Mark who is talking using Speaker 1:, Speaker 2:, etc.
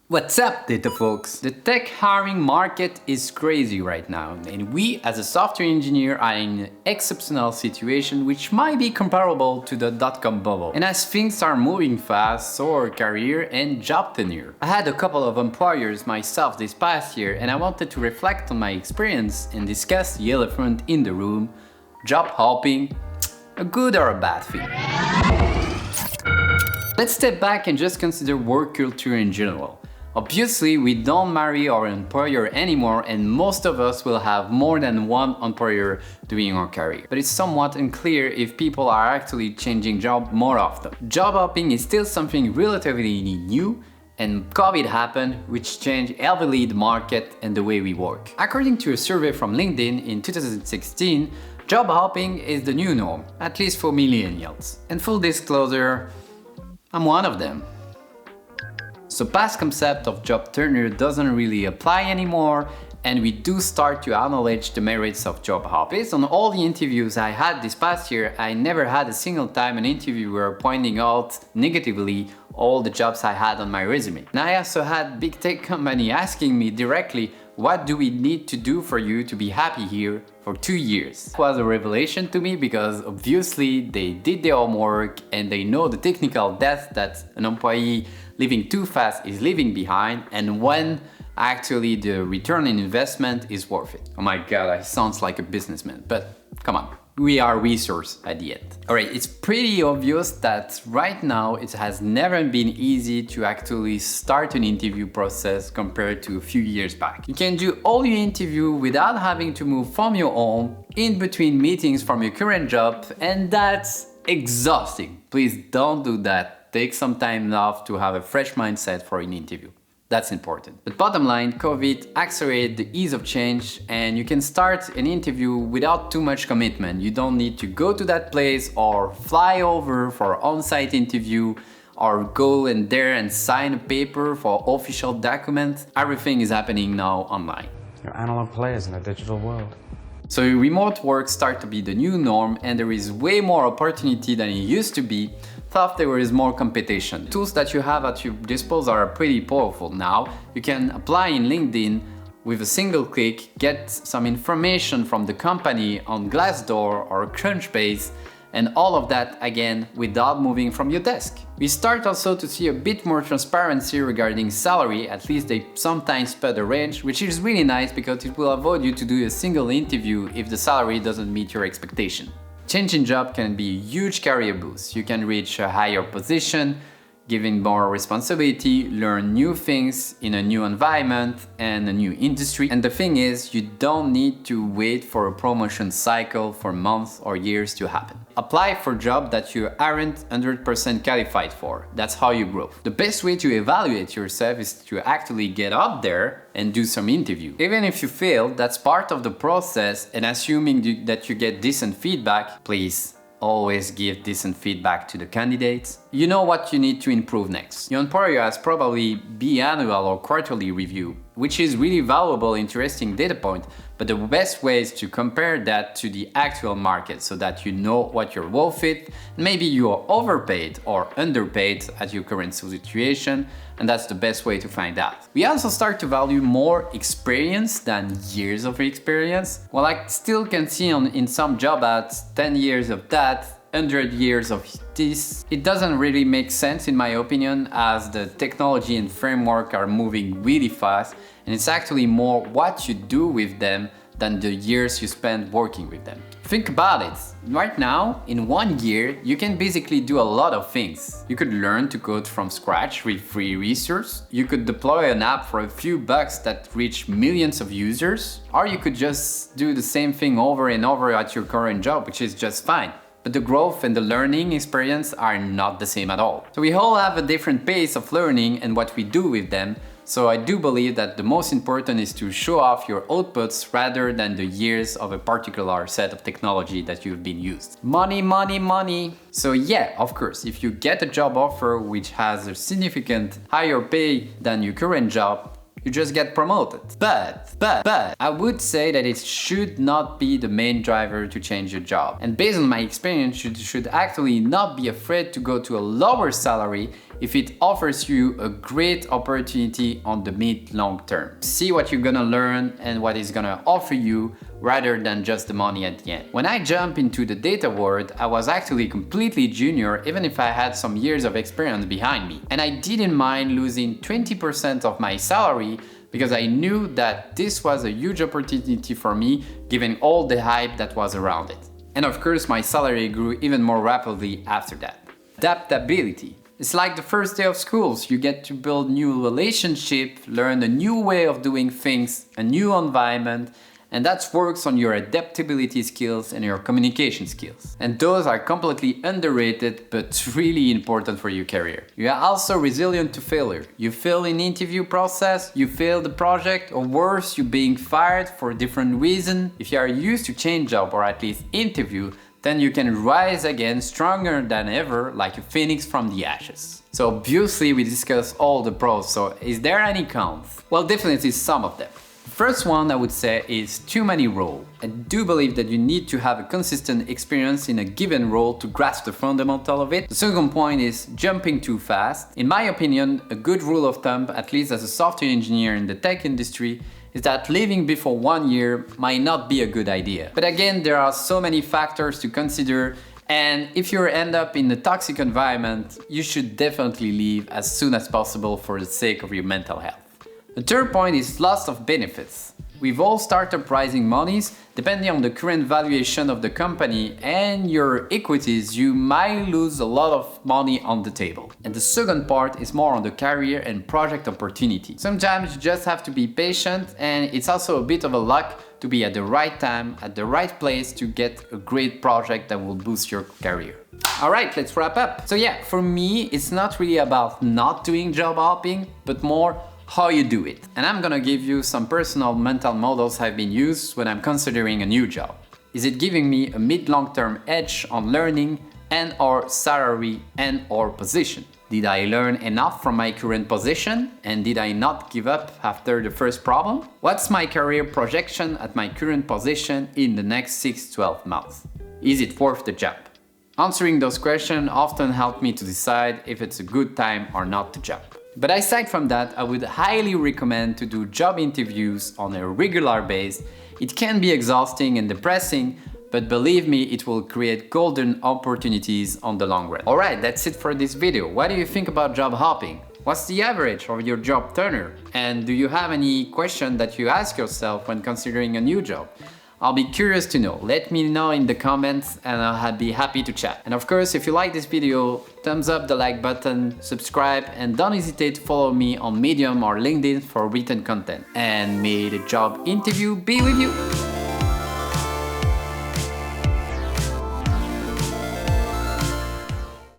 Speaker 1: What's up, data folks? The tech hiring market is crazy right now, and we as a software engineer are in an exceptional situation which might be comparable to the dot-com bubble. And as things are moving fast, so are career and job tenure. I had a couple of employers myself this past year, and I wanted to reflect on my experience and discuss the elephant in the room: job hopping, a good or a bad thing. Let's step back and just consider work culture in general. Obviously, we don't marry our employer anymore, and most of us will have more than one employer during our career. But it's somewhat unclear if people are actually changing job more often. Job hopping is still something relatively new, and COVID happened, which changed heavily the market and the way we work. According to a survey from LinkedIn in 2016, job hopping is the new norm, at least for millennials. And full disclosure, I'm one of them. So past concept of job tenure doesn't really apply anymore, and we do start to acknowledge the merits of job hopping. Based on all the interviews I had this past year, I never had a single time an interviewer pointing out negatively all the jobs I had on my resume. And I also had big tech company asking me directly, what do we need to do for you to be happy here for 2 years? It was a revelation to me because obviously they did their homework and they know the technical debt that an employee leaving too fast is leaving behind, and when actually the return on investment is worth it. Oh my god, I sound like a businessman, but come on. We are resource at the end. Alright, it's pretty obvious that right now it has never been easy to actually start an interview process compared to a few years back. You can do all your interview without having to move from your home, in between meetings from your current job, and that's exhausting. Please don't do that. Take some time off to have a fresh mindset for an interview. That's important. But bottom line, COVID accelerated the ease of change, and you can start an interview without too much commitment. You don't need to go to that place or fly over for an on-site interview or go in there and sign a paper for official documents. Everything is happening now online.
Speaker 2: You're analog players in a digital world.
Speaker 1: So remote work starts to be the new norm, and there is way more opportunity than it used to be. Thus, there is more competition. Tools that you have at your disposal are pretty powerful now. You can apply in LinkedIn with a single click, get some information from the company on Glassdoor or Crunchbase, and all of that again without moving from your desk. We start also to see a bit more transparency regarding salary. At least they sometimes put a range, which is really nice because it will avoid you to do a single interview if the salary doesn't meet your expectation. Changing job can be a huge career boost. You can reach a higher position, giving more responsibility, learn new things in a new environment and a new industry. And the thing is, you don't need to wait for a promotion cycle for months or years to happen. Apply for a job that you aren't 100% qualified for. That's how you grow. The best way to evaluate yourself is to actually get up there and do some interview. Even if you fail, that's part of the process, and assuming that you get decent feedback, please always give decent feedback to the candidates. You know what you need to improve next. Your employer has probably biannual or quarterly review, which is really valuable, interesting data point, but the best way is to compare that to the actual market so that you know what you're worth it. Maybe you are overpaid or underpaid at your current situation, and that's the best way to find out. We also start to value more experience than years of experience. Well, I still can see in some job ads 10 years of that, 100 years of this. It doesn't really make sense in my opinion, as the technology and framework are moving really fast, and it's actually more what you do with them than the years you spend working with them. Think about it. Right now, in 1 year, you can basically do a lot of things. You could learn to code from scratch with free resources. You could deploy an app for a few bucks that reach millions of users. Or you could just do the same thing over and over at your current job, which is just fine. But the growth and the learning experience are not the same at all. So we all have a different pace of learning and what we do with them. So I do believe that the most important is to show off your outputs rather than the years of a particular set of technology that you've been used. Money, money, money. So yeah, of course, if you get a job offer which has a significant higher pay than your current job, you just get promoted. But, I would say that it should not be the main driver to change your job. And based on my experience, you should actually not be afraid to go to a lower salary if it offers you a great opportunity on the mid-long term. See what you're gonna learn and what it's gonna offer you rather than just the money at the end. When I jumped into the data world, I was actually completely junior even if I had some years of experience behind me. And I didn't mind losing 20% of my salary because I knew that this was a huge opportunity for me given all the hype that was around it. And of course, my salary grew even more rapidly after that. Adaptability. It's like the first day of school. You get to build new relationships, learn a new way of doing things, a new environment, and that works on your adaptability skills and your communication skills. And those are completely underrated, but really important for your career. You are also resilient to failure. You fail in the interview process, you fail the project, or worse, you're being fired for a different reason. If you are used to change job or at least interview, then you can rise again stronger than ever, like a phoenix from the ashes. So obviously we discussed all the pros, so is there any cons? Well, definitely some of them. The first one I would say is too many roles. I do believe that you need to have a consistent experience in a given role to grasp the fundamental of it. The second point is jumping too fast. In my opinion, a good rule of thumb, at least as a software engineer in the tech industry, is that leaving before 1 year might not be a good idea. But again, there are so many factors to consider, and if you end up in a toxic environment, you should definitely leave as soon as possible for the sake of your mental health. The third point is loss of benefits. With all startup rising monies, depending on the current valuation of the company and your equities, you might lose a lot of money on the table. And the second part is more on the career and project opportunity. Sometimes you just have to be patient, and it's also a bit of a luck to be at the right time, at the right place to get a great project that will boost your career. Alright, let's wrap up. So yeah, for me, it's not really about not doing job hopping, but more how you do it. And I'm gonna give you some personal mental models I've been used when I'm considering a new job. Is it giving me a mid-long-term edge on learning and or salary and or position? Did I learn enough from my current position? And did I not give up after the first problem? What's my career projection at my current position in the next 6-12 months? Is it worth the jump? Answering those questions often help me to decide if it's a good time or not to jump. But aside from that, I would highly recommend to do job interviews on a regular basis. It can be exhausting and depressing, but believe me, it will create golden opportunities on the long run. Alright, that's it for this video. What do you think about job hopping? What's the average of your job tenure? And do you have any question that you ask yourself when considering a new job? I'll be curious to know. Let me know in the comments and I'll be happy to chat. And of course, if you like this video, thumbs up the like button, subscribe, and don't hesitate to follow me on Medium or LinkedIn for written content. And may the job interview be with you.